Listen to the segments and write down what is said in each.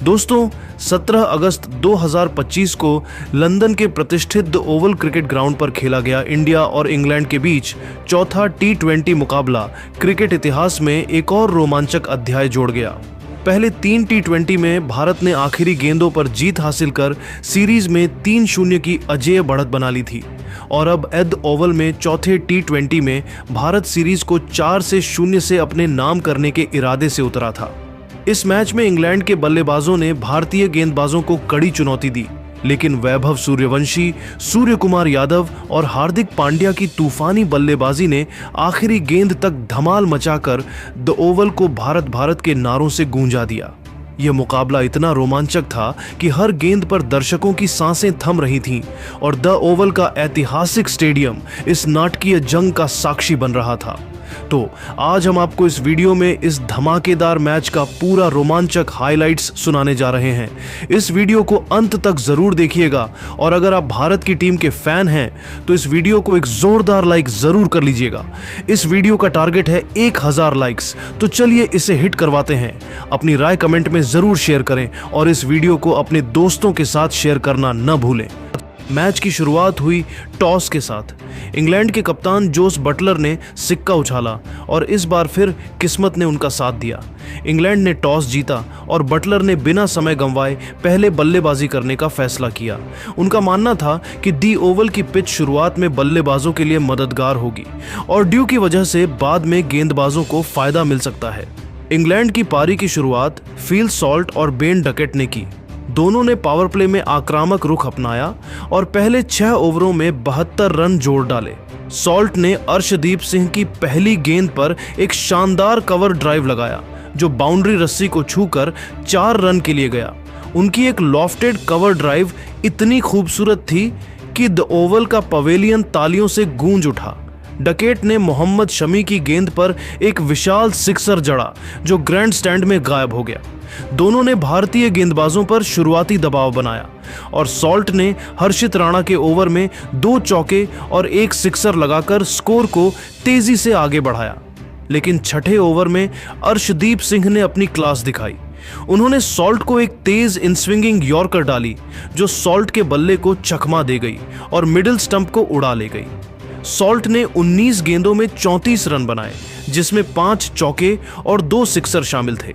दोस्तों 17 अगस्त 2025 को लंदन के प्रतिष्ठित द ओवल क्रिकेट ग्राउंड पर खेला गया इंडिया और इंग्लैंड के बीच चौथा T20 मुकाबला क्रिकेट इतिहास में एक और रोमांचक अध्याय जोड़ गया। पहले 3 T20 में भारत ने आखिरी गेंदों पर जीत हासिल कर सीरीज में 3-0 की अजेय बढ़त बना ली थी और अब एद ओवल में चौथे T20 में भारत सीरीज को 4-0 से अपने नाम करने के इरादे से उतरा था। इस मैच में इंग्लैंड के बल्लेबाजों ने भारतीय गेंदबाजों को कड़ी चुनौती दी, लेकिन वैभव सूर्यवंशी, सूर्य कुमार यादव और हार्दिक पांड्या की तूफानी बल्लेबाजी ने आखिरी गेंद तक धमाल मचाकर द ओवल को भारत के नारों से गूंजा दिया। यह मुकाबला इतना रोमांचक था कि हर गेंद पर दर्शकों की सांसें थम रही थीं और द ओवल का ऐतिहासिक स्टेडियम इस नाटकीय जंग का साक्षी बन रहा था। तो आज हम आपको इस वीडियो में इस धमाकेदार मैच का पूरा रोमांचक हाइलाइट्स सुनाने जा रहे हैं। इस वीडियो को अंत तक जरूर देखिएगा और अगर आप भारत की टीम के फैन हैं तो इस वीडियो को एक जोरदार लाइक जरूर कर लीजिएगा। इस वीडियो का टारगेट है 1000 लाइक्स, तो चलिए इसे हिट करवाते हैं। अपनी राय कमेंट में जरूर शेयर करें और इस वीडियो को अपने दोस्तों के साथ शेयर करना न भूलें। मैच की शुरुआत हुई टॉस के साथ। इंग्लैंड के कप्तान जोस बटलर ने सिक्का उछाला और इस बार फिर किस्मत ने उनका साथ दिया। इंग्लैंड ने टॉस जीता और बटलर ने बिना समय गंवाए पहले बल्लेबाजी करने का फैसला किया। उनका मानना था कि दी ओवल की पिच शुरुआत में बल्लेबाजों के लिए मददगार होगी और ड्यू की वजह से बाद में गेंदबाजों को फायदा मिल सकता है। इंग्लैंड की पारी की शुरुआत फिल सॉल्ट और बेन डकेट ने की। दोनों ने पावर प्ले में आक्रामक रुख अपनाया और पहले 6 ओवरों में 72 रन जोड़ डाले। सॉल्ट ने अर्शदीप सिंह की पहली गेंद पर एक शानदार कवर ड्राइव लगाया जो बाउंड्री रस्सी को छूकर 4 रन के लिए गया। उनकी एक लॉफ्टेड कवर ड्राइव इतनी खूबसूरत थी कि द ओवल का पवेलियन तालियों से गूंज उठा। डकेट ने मोहम्मद शमी की गेंद पर एक विशाल सिक्सर जड़ा जो ग्रैंड स्टैंड में गायब हो गया। दोनों ने भारतीय गेंदबाजों पर शुरुआती दबाव बनाया और सॉल्ट ने हर्षित राणा के ओवर में 2 चौके और एक सिक्सर लगाकर स्कोर को तेजी से आगे बढ़ाया। लेकिन छठे ओवर में अर्शदीप सिंह ने अपनी क्लास दिखाई। उन्होंने सॉल्ट को एक तेज इनस्विंगिंग यॉर्कर डाली जो सॉल्ट के बल्ले को चकमा दे गई और मिडिल स्टंप को उड़ा ले गई। सॉल्ट ने 19 गेंदों में 34 रन बनाए जिसमें 5 चौके और 2 सिक्सर शामिल थे।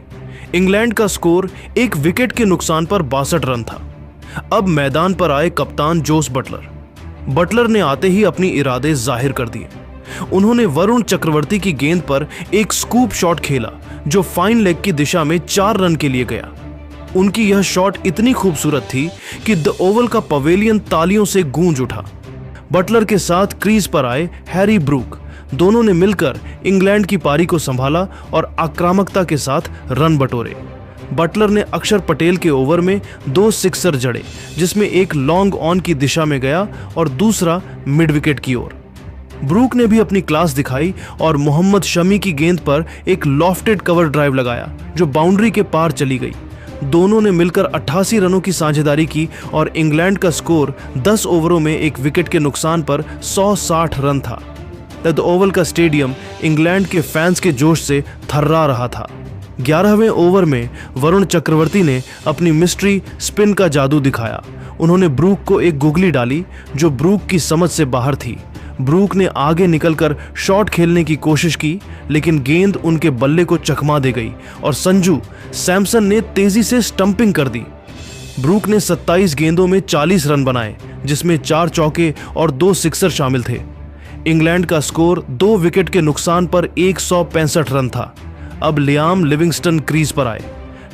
इंग्लैंड का स्कोर 1 विकेट के नुकसान पर 62 रन था। अब मैदान पर आए कप्तान जोस बटलर ने आते ही अपनी इरादे जाहिर कर दिए। उन्होंने वरुण चक्रवर्ती की गेंद पर एक स्कूप शॉट खेला जो फाइन लेग की दिशा में 4 रन के लिए गया। उनकी यह शॉट इतनी खूबसूरत थी कि द ओवल का पवेलियन तालियों से गूंज उठा। बटलर के साथ क्रीज पर आए हैरी ब्रूक। दोनों ने मिलकर इंग्लैंड की पारी को संभाला और आक्रामकता के साथ रन बटोरे। बटलर ने अक्षर पटेल के ओवर में 2 सिक्सर जड़े जिसमें एक लॉन्ग ऑन की दिशा में गया और दूसरा मिड विकेट की ओर। ब्रूक ने भी अपनी क्लास दिखाई और मोहम्मद शमी की गेंद पर एक लॉफ्टेड कवर ड्राइव लगाया जो बाउंड्री के पार चली गई। दोनों ने मिलकर 88 रनों की साझेदारी की और इंग्लैंड का स्कोर 10 ओवरों में 1 विकेट के नुकसान पर 160 रन था। द ओवल का स्टेडियम इंग्लैंड के फैंस के जोश से थर्रा रहा था। 11वें ओवर में वरुण चक्रवर्ती ने अपनी मिस्ट्री स्पिन का जादू दिखाया। उन्होंने ब्रूक को एक गुगली डाली जो ब्रूक की समझ से बाहर थी। ब्रूक ने आगे निकलकर शॉट खेलने की कोशिश की लेकिन गेंद उनके बल्ले को चकमा दे गई और संजू सैमसन ने तेजी से स्टंपिंग कर दी। ब्रूक ने 27 गेंदों में 40 रन बनाए जिसमें 4 चौके और 2 सिक्सर शामिल थे। इंग्लैंड का स्कोर 2 विकेट के नुकसान पर 165 रन था। अब लियाम लिविंगस्टन क्रीज पर आए।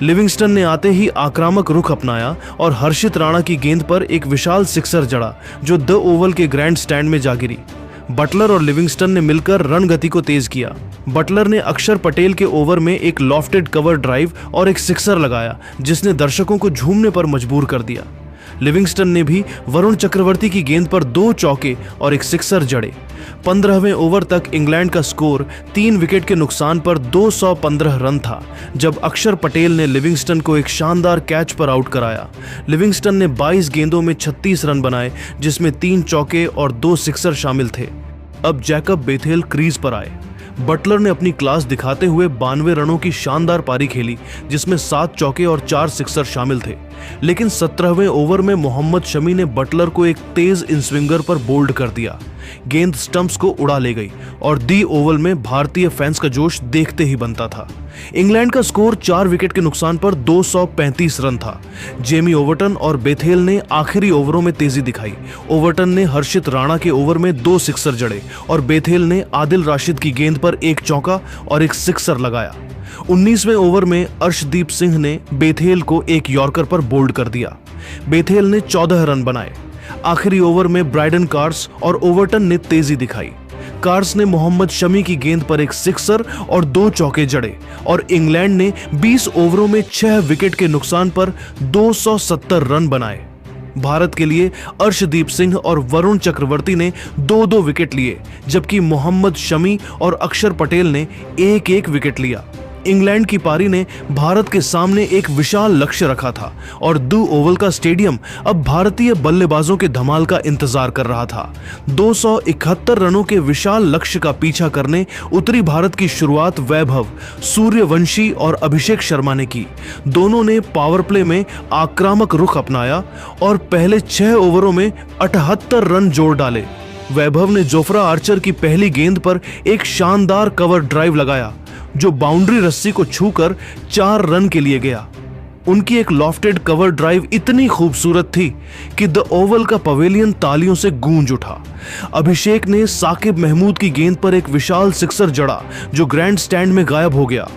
लिविंगस्टन ने आते ही आक्रामक रुख अपनाया और हर्षित राणा की गेंद पर एक विशाल सिक्सर जड़ा जो द ओवल के ग्रैंड स्टैंड में जा गिरी। बटलर और लिविंगस्टन ने मिलकर रन गति को तेज किया। बटलर ने अक्षर पटेल के ओवर में एक लॉफ्टेड कवर ड्राइव और एक सिक्सर लगाया जिसने दर्शकों को झूमने पर मजबूर कर दिया। लिविंगस्टन ने भी वरुण चक्रवर्ती की गेंद पर 2 चौके और एक सिक्सर जड़े। 15वें ओवर तक इंग्लैंड का स्कोर 3 विकेट के नुकसान पर 215 रन था जब अक्षर पटेल ने लिविंगस्टन को एक शानदार कैच पर आउट कराया। लिविंगस्टन ने 22 गेंदों में 36 रन बनाए जिसमें 3 चौके और 2 सिक्सर शामिल थे। अब जैकब बेथेल क्रीज पर आए। बटलर ने अपनी क्लास दिखाते हुए 92 रनों की शानदार पारी खेली, जिसमें 7 चौके और 4 सिक्सर शामिल थे। लेकिन 17वें ओवर में मोहम्मद शमी ने बटलर को एक तेज इनस्विंगर पर बोल्ड कर दिया। गेंद स्टंप्स को उड़ा ले गई और दी ओवल में भारतीय फैंस का जोश देखते ही बनता था। इंग्लैंड का स्कोर 4 विकेट के नुकसान पर 235 रन था। जेमी ओवर्टन और बेथेल ने आखिरी ओवरों में तेजी दिखाई। ओवर्टन ने हर्षित राणा के ओवर में 2 सिक्सर जड़े और बेथेल ने आदिल राशिद की गेंद पर 1 चौका और 1 सिक्सर लगाया। 19वें ओवर में अर्शदीप सिंह ने बेथेल को 1 यॉर्कर पर बोल्ड कर दिया। बेथेल ने 14 रन बनाए। आखिरी ओवर में ब्राइडन कार्स और ओवर्टन ने तेजी दिखाई। कार्स ने मोहम्मद शमी की गेंद पर 1 सिक्सर और 2 चौके जड़े और इंग्लैंड ने 20 ओवरों में 6 विकेट के नुकसान पर 270 रन बनाए। भारत के लिए अर्शदीप सिंह और वरुण चक्रवर्ती ने 2-2 विकेट लिए, जबकि मोहम्मद शमी और अक्षर पटेल ने 1-1 विकेट लिया। इंग्लैंड की पारी ने भारत के सामने एक विशाल लक्ष्य रखा था और द ओवल का स्टेडियम अब भारतीय बल्लेबाजों के धमाल का इंतजार कर रहा था। 271 रनों के विशाल लक्ष्य का पीछा करने उतरी भारत की शुरुआत वैभव, सूर्यवंशी और अभिषेक शर्मा ने की। दोनों ने पावर प्ले में आक्रामक रुख अपनाया और पहले 6 ओवरों में 78 रन जोड़ डाले। वैभव ने जोफ्रा आर्चर की पहली गेंद पर एक शानदार कवर ड्राइव लगाया, जो बाउंड्री रस्सी को छूकर 4 रन के लिए गया। उनकी एक लॉफ्टेड कवर ड्राइव इतनी खूबसूरत थी कि द ओवल का पवेलियन तालियों से गूंज उठा। अभिषेक ने साकिब महमूद की गेंद पर एक विशाल सिक्सर जड़ा, जो ग्रैंड स्टैंड में गायब हो गया।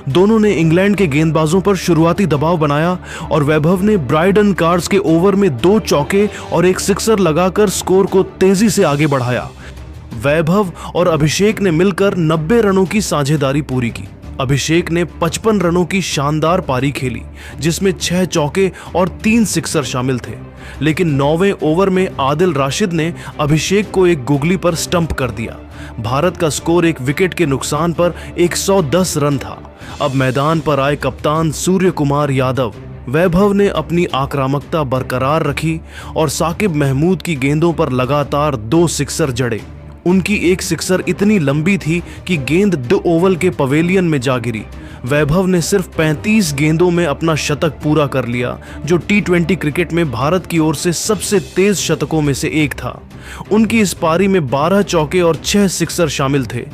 दोनों ने इंग्लैंड के गेंदबाजों पर शुरुआती दबाव बनाया और वैभव ने ब्राइडन कार्स के ओवर में 2 चौके और 1 सिक्सर लगाकर स्कोर को तेजी से आगे बढ़ाया। वैभव और अभिषेक ने मिलकर 90 रनों की साझेदारी पूरी की। अभिषेक ने 55 रनों की शानदार पारी खेली, जिसमें 6 चौके और 3 सिक्सर शामिल थे। लेकिन 9वें ओवर में आदिल राशिद ने अभिषेक को एक गुगली पर स्टंप कर दिया। भारत का स्कोर 1 विकेट के नुकसान पर 110 रन था। अब मैदान पर आए कप्तान सूर्य कुमार यादव। वैभव ने अपनी आक्रामकता बरकरार रखी और साकिब महमूद की गेंदों पर लगातार 2 सिक्सर जड़े। उनकी एक सिक्सर इतनी लंबी थी कि गेंद द ओवल के पवेलियन में जा गिरी। वैभव ने सिर्फ 35 गेंदों में अपना शतक पूरा कर लिया, जो T20 क्रिकेट में भारत की ओर से सबसे तेज शतकों में से एक था। उनकी इस पारी में 12 चौके और 6 सिक्सर शामिल थे।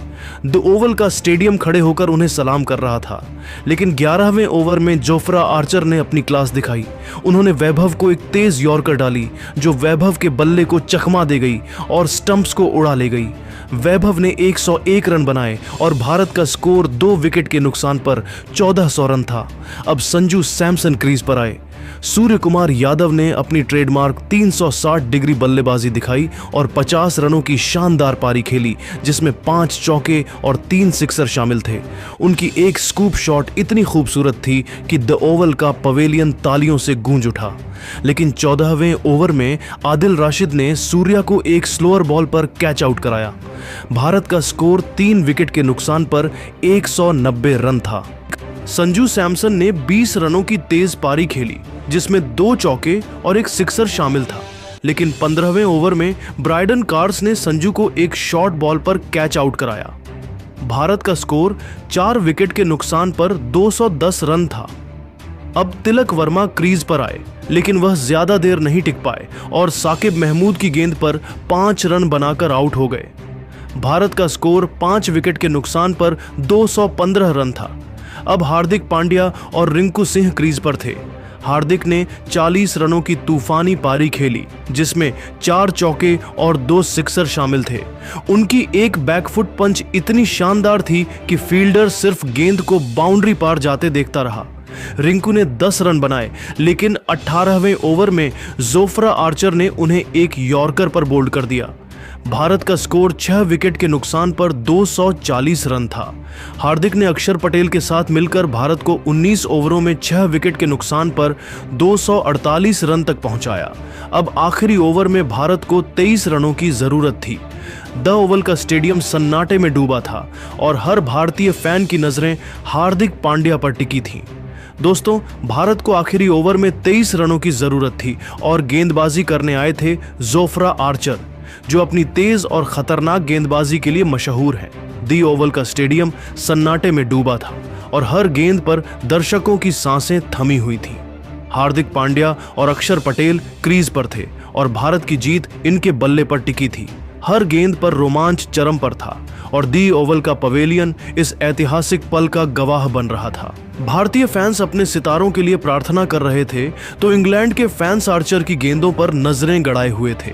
द ओवल का स्टेडियम खड़े होकर उन्हें सलाम कर रहा था। लेकिन 11वें ओवर में जोफ्रा आर्चर ने अपनी क्लास दिखाई। उन्होंने वैभव को एक तेज यॉर्कर डाली, जो वैभव के बल्ले को चकमा दे गई और स्टंप्स को उड़ा ले गई। वैभव ने 101 रन बनाए और भारत का स्कोर 2 विकेट के नुकसान पर 1400 रन था। अब संजू सैमसन क्रीज पर आए। सूर्य कुमार यादव ने अपनी ट्रेडमार्क 360 डिग्री बल्लेबाजी दिखाई और 50 रनों की शानदार पारी खेली, जिसमें 5 चौके और 3 सिक्सर शामिल थे। उनकी एक स्कूप शॉट इतनी खूबसूरत थी कि द ओवल का पवेलियन तालियों से गूंज उठा। लेकिन 14वें ओवर में आदिल राशिद ने सूर्या को एक स्लोअर बॉल पर कैच आउट कराया। भारत का स्कोर 3 विकेट के नुकसान पर 190 रन था। संजू सैमसन ने 20 रनों की तेज पारी खेली, जिसमें 2 चौके और 1 सिक्सर शामिल था। लेकिन 15वें ओवर में ब्राइडन कार्स ने संजू को एक शॉर्ट बॉल पर कैच आउट कराया। भारत का स्कोर 4 विकेट के नुकसान पर 210 रन था। अब तिलक वर्मा क्रीज पर आए, लेकिन वह ज्यादा देर नहीं टिक पाए और साकिब महमूद की गेंद पर 5 रन बनाकर आउट हो गए। भारत का स्कोर 5 विकेट के नुकसान पर 215 रन था। अब हार्दिक पांड्या और रिंकू सिंह क्रीज पर थे। हार्दिक ने 40 रनों की तूफानी पारी खेली, जिसमें 4 चौके और 2 सिक्सर शामिल थे। उनकी एक बैकफुट पंच इतनी शानदार थी कि फील्डर सिर्फ गेंद को बाउंड्री पार जाते देखता रहा। रिंकू ने 10 रन बनाए, लेकिन 18वें ओवर में जोफ्रा आर्चर ने उन्हें एक यॉर्कर पर बोल्ड कर दिया। भारत का स्कोर 6 विकेट के नुकसान पर 240 रन था। हार्दिक ने अक्षर पटेल के साथ मिलकर भारत को 19 ओवरों में 6 विकेट के नुकसान पर 248 रन तक पहुंचाया। अब आखिरी ओवर में भारत को 23 रनों की जरूरत थी। द ओवल का स्टेडियम सन्नाटे में डूबा था और हर भारतीय फैन की नजरें हार्दिक पांड्या पर टिकी थीं। दोस्तों, भारत को आखिरी ओवर में 23 रनों की जरूरत थी और गेंदबाजी करने आए थे जोफ्रा आर्चर। जो अपनी तेज और खतरनाक गेंदबाजी के लिए मशहूर है। दी ओवल का स्टेडियम सन्नाटे में डूबा था और हर गेंद पर दर्शकों की सांसें थमी हुई थीं। हार्दिक पांड्या और अक्षर पटेल क्रीज पर थे और भारत की जीत इनके बल्ले पर टिकी थी। हर गेंद पर रोमांच चरम पर था और दी ओवल का पवेलियन इस ऐतिहासिक पल का गवाह बन रहा था। भारतीय फैंस अपने सितारों के लिए प्रार्थना कर रहे थे तो इंग्लैंड के फैंस आर्चर की गेंदों पर नजरें गड़ाए हुए थे।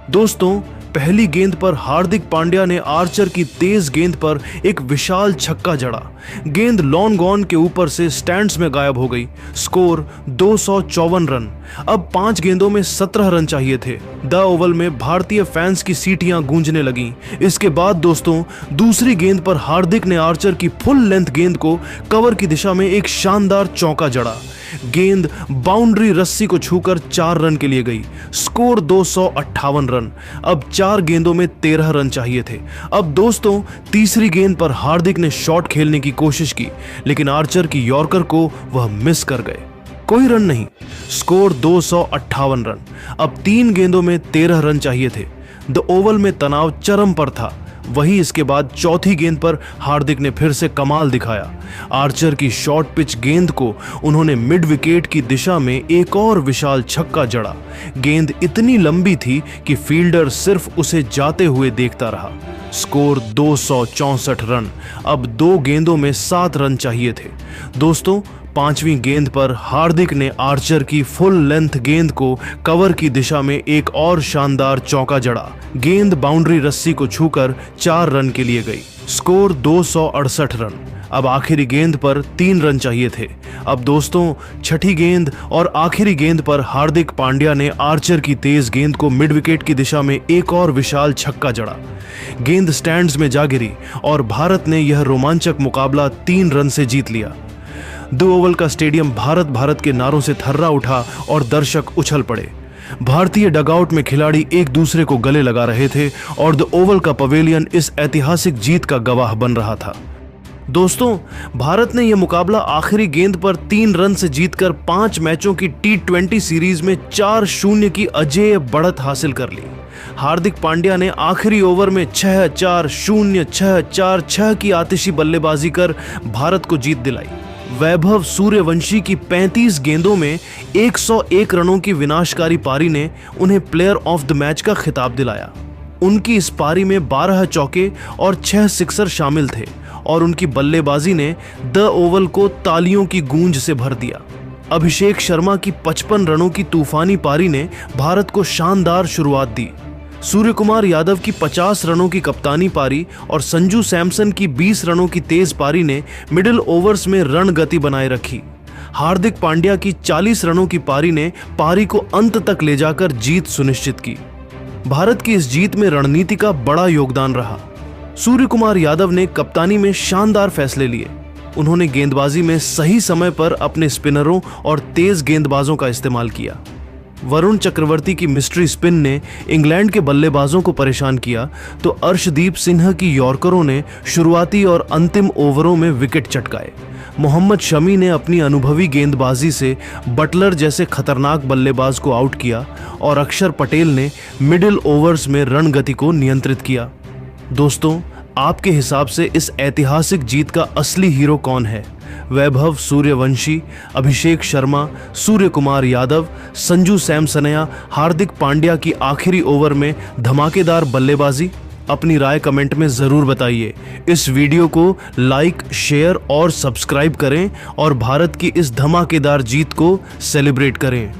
दोस्तों, पहली गेंद पर हार्दिक पांड्या ने आर्चर की तेज गेंद पर एक विशाल छक्का जड़ा। गेंद लॉन गॉन के ऊपर से स्टैंड्स में गायब हो गई। Score 254 run. अब 5 गेंदों में 17 रन चाहिए थे। द ओवल में भारतीय फैंस की सीटियां गूंजने लगीं। इसके बाद दोस्तों, दूसरी गेंद पर हार्दिक ने आर्चर की फुल लेंथ गेंद को कवर की दिशा में एक शानदार चौका जड़ा। गेंद बाउंड्री रस्सी को छूकर 4 रन के लिए गई। Score 258 run. अब 4 गेंदों में 13 रन चाहिए थे। अब दोस्तों, तीसरी गेंद पर हार्दिक ने शॉट खेलने की कोशिश की, लेकिन आर्चर की यॉर्कर को वह मिस कर गए। कोई रन नहीं। Score 258 run. अब 3 गेंदों में 13 रन चाहिए थे। द ओवल में तनाव चरम पर था। वहीं इसके बाद चौथी गेंद पर हार्दिक ने फिर से कमाल दिखाया। आर्चर की शॉर्ट पिच गेंद को उन्होंने मिड विकेट की दिशा में एक और विशाल छक्का जड़ा। गेंद इतनी लंबी थी कि फील्डर सिर्फ उसे जाते हुए देखता रहा। Score 264 run. अब 2 गेंदों में 7 रन चाहिए थे। दोस्तों, 5वीं गेंद पर हार्दिक ने आर्चर की फुल लेंथ गेंद को कवर की दिशा में एक और शानदार चौका जड़ा। गेंद बाउंड्री रस्सी को छूकर 4 रन के लिए गई। Score 268 run. अब आखिरी गेंद पर 3 रन चाहिए थे। अब दोस्तों, छठी गेंद और आखिरी गेंद पर हार्दिक पांड्या ने आर्चर की तेज गेंद को मिड विकेट की दिशा में एक और विशाल छक्का जड़ा। गेंद स्टैंड्स में जा गिरी और भारत ने यह रोमांचक मुकाबला 3 रन से जीत लिया। द ओवल का स्टेडियम भारत भारत के नारों से थर्रा उठा और दर्शक उछल पड़े। भारतीय डगआउट में खिलाड़ी एक दूसरे को गले लगा रहे थे और द ओवल का पवेलियन इस ऐतिहासिक जीत का गवाह बन रहा था। दोस्तों, भारत ने यह मुकाबला आखिरी गेंद पर 3 रन से जीतकर 5 मैचों की T20 सीरीज में 4-0 की अजेय बढ़त हासिल कर ली। हार्दिक पांड्या ने आखिरी ओवर में 6-4-0 6-4-6 की आतिशी बल्लेबाजी कर भारत को जीत दिलाई। वैभव सूर्यवंशी की 35 गेंदों में 101 रनों की विनाशकारी पारी ने उन्हें प्लेयर ऑफ द मैच का खिताब दिलाया। उनकी इस पारी में 12 चौके और 6 सिक्सर शामिल थे और उनकी बल्लेबाजी ने द ओवल को तालियों की गूंज से भर दिया। अभिषेक शर्मा की 55 रनों की तूफानी पारी ने भारत को शानदार शुरुआत दी। सूर्यकुमार यादव की 50 रनों की कप्तानी पारी और संजू सैमसन की 20 रनों की तेज पारी ने मिडिल ओवर्स में रन गति बनाए रखी। हार्दिक पांड्या की 40 रनों की पारी ने पारी को अंत तक ले जाकर जीत सुनिश्चित की। भारत की इस जीत में रणनीति का बड़ा योगदान रहा। सूर्यकुमार यादव ने कप्तानी में शानदार फैसले लिए। उन्होंने गेंदबाजी में सही समय पर अपने स्पिनरों और तेज गेंदबाजों का इस्तेमाल किया। वरुण चक्रवर्ती की मिस्ट्री स्पिन ने इंग्लैंड के बल्लेबाजों को परेशान किया तो अर्शदीप सिन्हा की यॉर्करों ने शुरुआती और अंतिम ओवरों में विकेट चटकाए। मोहम्मद शमी ने अपनी अनुभवी गेंदबाजी से बटलर जैसे खतरनाक बल्लेबाज को आउट किया और अक्षर पटेल ने मिडिल ओवर्स में रन गति को नियंत्रित किया। दोस्तों, आपके हिसाब से इस ऐतिहासिक जीत का असली हीरो कौन है? वैभव सूर्यवंशी, अभिषेक शर्मा, सूर्यकुमार यादव, संजू सैमसनया, हार्दिक पांड्या की आखिरी ओवर में धमाकेदार बल्लेबाजी? अपनी राय कमेंट में जरूर बताइए। इस वीडियो को लाइक, शेयर और सब्सक्राइब करें और भारत की इस धमाकेदार जीत को सेलिब्रेट करें।